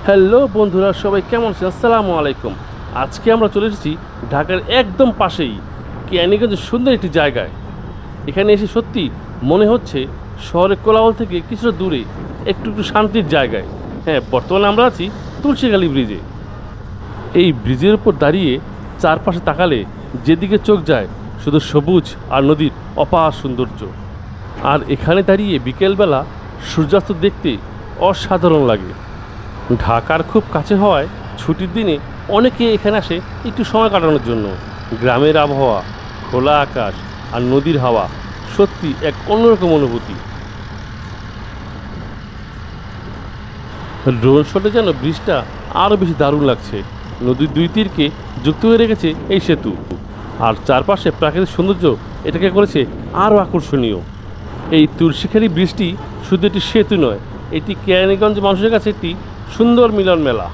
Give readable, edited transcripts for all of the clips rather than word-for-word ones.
Hello বন্ধুরা, সবাই কেমন আছেন? আসসালামু আলাইকুম। আজকে আমরা চলে এসেছি ঢাকার একদম পাশেই কেরানীগঞ্জের সুন্দর একটি জায়গায়। এখানে এসে সত্যি মনে হচ্ছে শহরের কোলাহল থেকে কিছুটা দূরে একটু একটু শান্তির জায়গায়। হ্যাঁ, বর্তমানে আমরা আছি তুলসীখালী ব্রিজে। এই ব্রিজের উপর দাঁড়িয়ে চারপাশে তাকালে যেদিকে চোখ যায় শুধু সবুজ আর নদীর অপার সৌন্দর্য। আর এখানে দাঁড়িয়ে বিকেলবেলা সূর্যাস্ত দেখতে অসাধারণ লাগে। ঢাকার খুব কাছে হওয়ায় ছুটির দিনে অনেকে এখানে আসে একটু সময় কাটানোর জন্য। গ্রামের আবহাওয়া, খোলা আকাশ আর নদীর হাওয়া সত্যি এক অন্যরকম অনুভূতি। ড্রোন শটে যেন ব্রিজটা আরও বেশি দারুণ লাগছে। নদীর দুই তীরকে যুক্ত হয়ে রেখেছে এই সেতু, আর চারপাশে প্রাকৃতিক সৌন্দর্য এটাকে করেছে আরও আকর্ষণীয়। এই তুলসীখালী ব্রিজটি শুধু একটি সেতু নয়, এটি কেরানীগঞ্জ মানুষের কাছে একটি সুন্দর মিলন মেলা।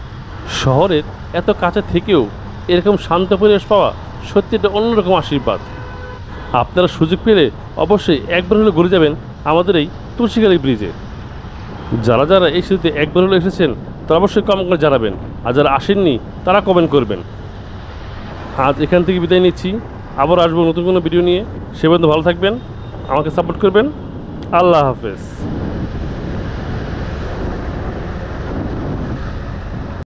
শহরের এত কাছে থেকেও এরকম শান্ত পরিবেশ পাওয়া সত্যি একটা অন্যরকম আশীর্বাদ। আপনারা সুযোগ পেলে অবশ্যই একবার হলে ঘুরে যাবেন আমাদের এই তুলসীখালী ব্রিজে। যারা যারা এই সেতুতে একবার হলে এসেছেন তারা অবশ্যই কমেন্ট করে জানাবেন, আর যারা আসেননি তারা কমেন্ট করবেন। আজ এখান থেকে বিদায় নিচ্ছি, আবার আসবো নতুন কোনো ভিডিও নিয়ে। সে পর্যন্ত ভালো থাকবেন, আমাকে সাপোর্ট করবেন। আল্লাহ হাফেজ।